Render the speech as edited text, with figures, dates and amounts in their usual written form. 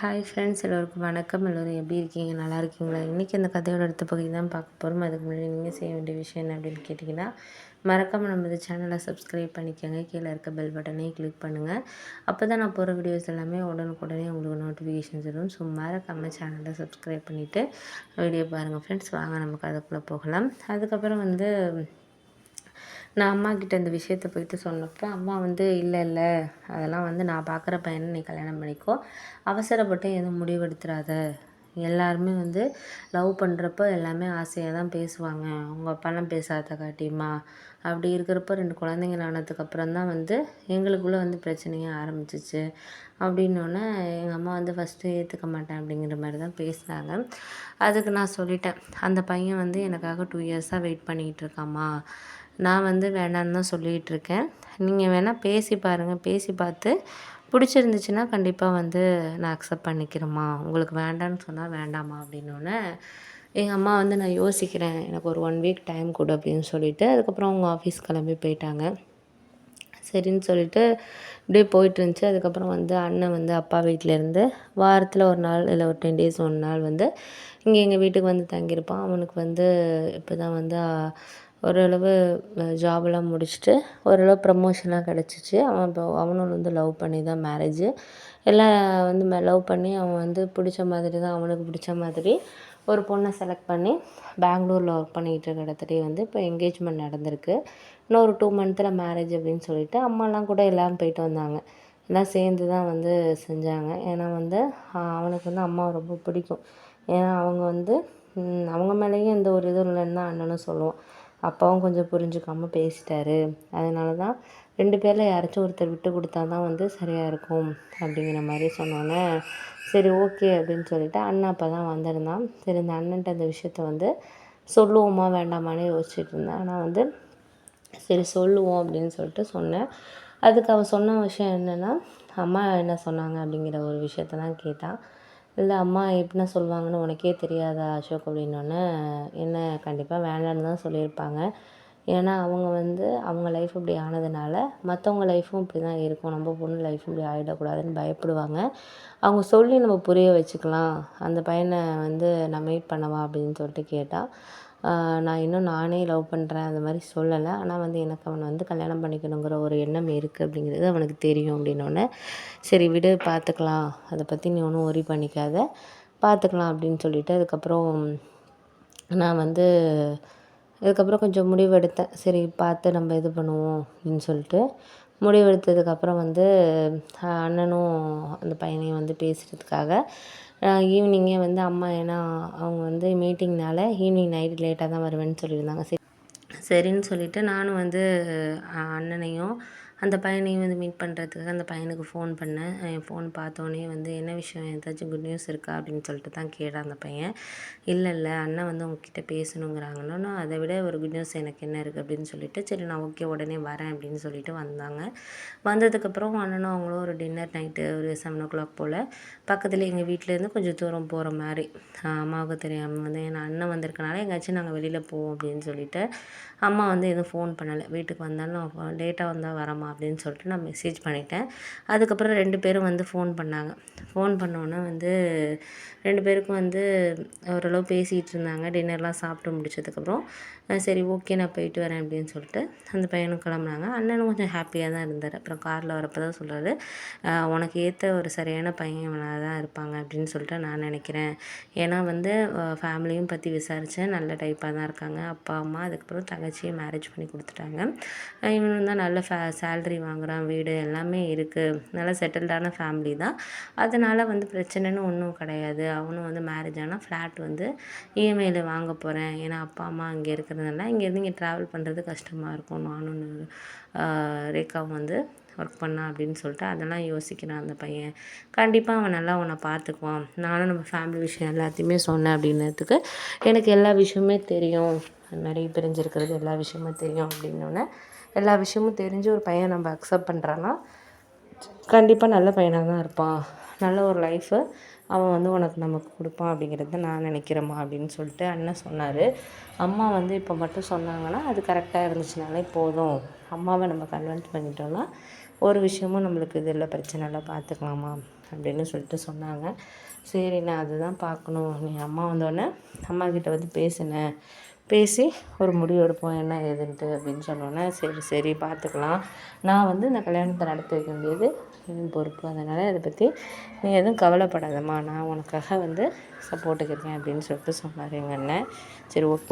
Hi friends, எல்லோருக்கும் வணக்கம். எல்லோரும் எப்படி இருக்கீங்க? நல்லா இருக்கீங்களா? இன்றைக்கி இந்த கதையோட அடுத்த பகுதி தான் பார்க்க போகிறோம். அதுக்கு முன்னாடி நீங்கள் செய்ய வேண்டிய விஷயம் என்ன அப்படின்னு கேட்டிங்கன்னா, மறக்காமல் நம்ம இந்த சேனலை சப்ஸ்கிரைப் பண்ணிக்கோங்க. கீழே இருக்க பெல் பட்டனையும் கிளிக் பண்ணுங்கள். அப்போ தான் நான் போகிற வீடியோஸ் எல்லாமே உடனுக்குடனே உங்களுக்கு நோட்டிஃபிகேஷன்ஸ் வரும். ஸோ மறக்காமல் சேனலை சப்ஸ்கிரைப் பண்ணிவிட்டு வீடியோ பாருங்கள் ஃப்ரெண்ட்ஸ். வாங்க நமக்கு அதுக்குள்ளே போகலாம். அதுக்கப்புறம் நான் அம்மாக்கிட்ட இந்த விஷயத்த போயிட்டு சொன்னப்போ, அம்மா இல்லை அதெல்லாம் நான் பார்க்குற பையனை நீ கல்யாணம் பண்ணிக்கோ. அவசரப்பட்டு எதுவும் முடிவெடுத்துறாத. எல்லாருமே லவ் பண்ணுறப்போ எல்லாமே ஆசையாக தான் பேசுவாங்க. அவங்க அப்பாலாம் பேசாத காட்டியுமா. அப்படி இருக்கிறப்போ 2 குழந்தைங்கள் ஆனதுக்கப்புறம் தான் எங்களுக்குள்ளே பிரச்சனையே ஆரம்பிச்சிச்சு. அப்படின்னோடனே எங்கள் அம்மா ஃபஸ்ட்டு ஏற்றுக்க மாட்டேன் அப்படிங்கிற மாதிரி தான் பேசினாங்க. அதுக்கு நான் சொல்லிட்டேன், அந்த பையன் எனக்காக 2 இயர்ஸாக வெயிட் பண்ணிக்கிட்டு இருக்காம்மா. நான் வேண்டான்னு தான் சொல்லிகிட்டு இருக்கேன். நீங்கள் வேணால் பேசி பாருங்கள். பேசி பார்த்து பிடிச்சிருந்துச்சுன்னா கண்டிப்பாக நான் அக்செப்ட் பண்ணிக்கிறேம்மா. உங்களுக்கு வேண்டான்னு சொன்னால் வேண்டாம்மா அப்படின்னோடனே எங்கள் அம்மா நான் யோசிக்கிறேன், எனக்கு ஒரு 1 வீக் டைம் கொடு அப்படின்னு சொல்லிவிட்டு அதுக்கப்புறம் அவங்க ஆஃபீஸ் கிளம்பி போயிட்டாங்க. சரின்னு சொல்லிட்டு இப்படியே போயிட்டுருந்துச்சு. அதுக்கப்புறம் அண்ணன் அப்பா வீட்டிலேருந்து வாரத்தில் ஒரு நாள் இல்லை ஒரு 10 டேஸ் 1 நாள் இங்கே எங்கள் வீட்டுக்கு தங்கியிருப்பான். அவனுக்கு இப்போ தான் ஓரளவு ஜாபெல்லாம் முடிச்சுட்டு ஓரளவு ப்ரமோஷன்லாம் கிடச்சிச்சு. அவன் இப்போ அவனும் லவ் பண்ணி தான் மேரேஜு எல்லாம் லவ் பண்ணி அவன் பிடிச்ச மாதிரி தான் அவனுக்கு பிடிச்ச மாதிரி ஒரு பொண்ணை செலக்ட் பண்ணி பெங்களூரில் ஒர்க் பண்ணிக்கிட்டு இருக்க இடத்துலையே இப்போ என்கேஜ்மெண்ட் நடந்திருக்கு. இன்னும் ஒரு 2 மந்த்தில் மேரேஜ் அப்படின்னு சொல்லிட்டு அம்மாலாம் கூட எல்லோரும் போயிட்டு வந்தாங்க. எல்லாம் சேர்ந்து தான் செஞ்சாங்க. ஏன்னா அவனுக்கு அம்மாவை ரொம்ப பிடிக்கும். ஏன்னா அவங்க அவங்க மேலேயும் எந்த ஒரு இதுவும் இல்லைன்னு தான் அண்ணனும் சொல்லுவான். அப்பாவும் கொஞ்சம் புரிஞ்சுக்காமல் பேசிட்டாரு. அதனால தான் 2 பேரில் யாராச்சும் ஒருத்தர் விட்டு கொடுத்தா தான் சரியாக இருக்கும் அப்படிங்கிற மாதிரி சொன்னோன்னே, சரி ஓகே அப்படின்னு சொல்லிவிட்டு அண்ணன் அப்போ தான் வந்திருந்தான். சரி இந்த அண்ணன்ட்ட அந்த விஷயத்த சொல்லுவோமா வேண்டாமான்னு யோசிச்சுட்டு இருந்தேன். ஆனால் சரி சொல்லுவோம் அப்படின்னு சொல்லிட்டு சொன்னேன். அதுக்கு அவன் சொன்ன விஷயம் என்னென்னா, அம்மா என்ன சொன்னாங்க அப்படிங்கிற ஒரு விஷயத்த தான் கேட்டான். இல்லை அம்மா எப்படின்னா சொல்லுவாங்கன்னு உனக்கே தெரியாதா அசோக் அப்படின்னோடனே, என்ன கண்டிப்பாக வேண்டான்னு தான் சொல்லியிருப்பாங்க. ஏன்னா அவங்க அவங்க லைஃப் இப்படி ஆனதுனால மற்றவங்க லைஃப்பும் இப்படி தான் இருக்கும். நம்ம பொண்ணு லைஃப் இப்படி ஆகிடக்கூடாதுன்னு பயப்படுவாங்க. அவங்க சொல்லி நம்ம புரிய வச்சுக்கலாம். அந்த பையனை நான் மீட் பண்ணவா அப்படின்னு சொல்லிட்டு கேட்டால், நான் இன்னும் நானே லவ் பண்ணுறேன் அந்த மாதிரி சொல்லலை. ஆனால் எனக்கு அவனை கல்யாணம் பண்ணிக்கணுங்கிற ஒரு எண்ணம் இருக்குது அப்படிங்கிறது அவனுக்கு தெரியும் அப்படின்னோடனே, சரி விடு பார்த்துக்கலாம். அதை பற்றி நீ ஒன்றும் ஒரி பண்ணிக்காத, பார்த்துக்கலாம் அப்படின்னு சொல்லிவிட்டு அதுக்கப்புறம் நான் அதுக்கப்புறம் கொஞ்சம் முடிவெடுத்தேன். சரி பார்த்து நம்ம இது பண்ணுவோம் அப்படின்னு சொல்லிட்டு முடிவெடுத்ததுக்கப்புறம் அண்ணனும் அந்த பையனையும் பேசுகிறதுக்காக ஈவினிங்கே அம்மா ஏன்னா அவங்க மீட்டிங்னால ஈவினிங் நைட்டு லேட்டாக தான் வருவேன்னு சொல்லியிருந்தாங்க. சரின்னு சொல்லிவிட்டு நானும் அண்ணனையும் அந்த பையனையும் மீட் பண்ணுறதுக்காக அந்த பையனுக்கு ஃபோன் பண்ணேன். என் ஃபோன் பார்த்தோன்னே என்ன விஷயம், ஏதாச்சும் குட் நியூஸ் இருக்கா அப்படின்னு சொல்லிட்டு தான் கேட்டான் அந்த பையன். இல்லை அண்ணன் உங்ககிட்ட பேசணுங்கிறாங்கன்னா, அதை விட ஒரு குட் நியூஸ் எனக்கு என்ன இருக்குது அப்படின்னு சொல்லிட்டு, சரி நான் ஓகே உடனே வரேன் அப்படின்னு சொல்லிட்டு வந்தாங்க. வந்ததுக்கப்புறம் அண்ணனும் அவங்களும் ஒரு டின்னர் நைட்டு ஒரு 7 o'clock போல் பக்கத்தில் எங்கள் வீட்டிலேருந்து கொஞ்சம் தூரம் போகிற மாதிரி, அம்மாவுக்கு தெரியாமல் என் அண்ணன் வந்திருக்கனால எங்கேயாச்சும் நாங்கள் வெளியில் போவோம் அப்படின்னு சொல்லிட்டு, அம்மா எதுவும் ஃபோன் பண்ணலை. வீட்டுக்கு வந்தாலும் லேட்டாக வந்தால் வரமா அப்படின்னு சொல்லிட்டு நான் மெசேஜ் பண்ணிட்டேன். அதுக்கப்புறம் 2 பேரும் ஃபோன் பண்ணாங்க. ஃபோன் பண்ணோன்னே 2 பேருக்கும் ஓரளவு பேசிகிட்டு இருந்தாங்க. டின்னர்லாம் சாப்பிட்டு முடிச்சதுக்கப்புறம் சரி ஓகே நான் போயிட்டு வரேன் அப்படின்னு சொல்லிட்டு அந்த பையனும் கிளம்புனாங்க. அண்ணனும் கொஞ்சம் ஹாப்பியாக தான் இருந்தார். அப்புறம் காரில் வரப்போ தான் சொல்கிறாரு, உனக்கு ஏற்ற ஒரு சரியான பையன் இவனாக தான் இருப்பாங்க அப்படின்னு சொல்லிட்டு நான் நினைக்கிறேன். ஏன்னா ஃபேமிலியும் பற்றி விசாரித்தேன், நல்ல டைப்பாக தான் இருக்காங்க. அப்பா அம்மா அதுக்கப்புறம் தங்கச்சியை மேரேஜ் பண்ணி கொடுத்துட்டாங்க. இவனும் தான் நல்ல சேல்ரி வாங்குகிறான், வீடு எல்லாமே இருக்குது, நல்லா செட்டில்டான ஃபேமிலி தான். அதனால் பிரச்சனைன்னு ஒன்றும் கிடையாது. அவனும் மேரேஜ் ஆனால் ஃப்ளாட் இஎம்ஐயில் வாங்க போகிறேன். ஏன்னா அப்பா அம்மா அங்கே இருக்கிறதுனால இங்கேருந்து இங்கே ட்ராவல் பண்ணுறது கஷ்டமாக இருக்கும். நானும் ரேகாவும் ஒர்க் பண்ணான் அப்படின்னு சொல்லிட்டு அதெல்லாம் யோசிக்கிறான் அந்த பையன். கண்டிப்பாக அவன் நல்லா உன்னை பார்த்துக்குவான். நானும் நம்ம ஃபேமிலி விஷயம் எல்லாத்தையுமே சொன்னேன் அப்படின்னதுக்கு, எனக்கு எல்லா விஷயமுமே தெரியும், நிறைய பிரிஞ்சிருக்கிறது எல்லா விஷயமும் தெரியும் அப்படின்னோடனே, எல்லா விஷயமும் தெரிஞ்சு ஒரு பையன் நம்ம அக்செப்ட் பண்ணுறான்னா கண்டிப்பாக நல்ல பையனாக தான் இருப்பான். நல்ல ஒரு லைஃபு அவன் உனக்கு நமக்கு கொடுப்பான் அப்படிங்கிறத நான் நினைக்கிறேம்மா அப்படின்னு சொல்லிட்டு அண்ணன் சொன்னார். அம்மா இப்போ மட்டும் சொன்னாங்கன்னா அது கரெக்டாக இருந்துச்சுனாலே போதும். அம்மாவை நம்ம கன்வின்ஸ் பண்ணிட்டோம்னா ஒரு விஷயமும் நம்மளுக்கு இதில் பிரச்சனை இல்லை, பார்த்துக்கலாமா அப்படின்னு சொல்லிட்டு சொன்னாங்க. சரி நான் அதுதான் பார்க்கணும், நீ அம்மா வந்தோடனே அம்மாக்கிட்ட வந்து பேசினேன், பேசி ஒரு முடிவு எடுப்போம் என்ன ஏதுன்ட்டு அப்படின்னு சொன்னோன்னே, சரி பார்த்துக்கலாம், நான் வந்து இந்த கல்யாணத்தை நடத்தி வைக்க வேண்டியது என் பொறுப்பு, அதனால் அதை பற்றி நீ எதுவும் கவலைப்படாதம்மா, நான் உனக்காக வந்து சப்போர்ட்டுக்கு இருக்கேன் அப்படின்னு சொல்லிட்டு சொன்னார் எங்கள் அண்ணன். சரி ஓகே.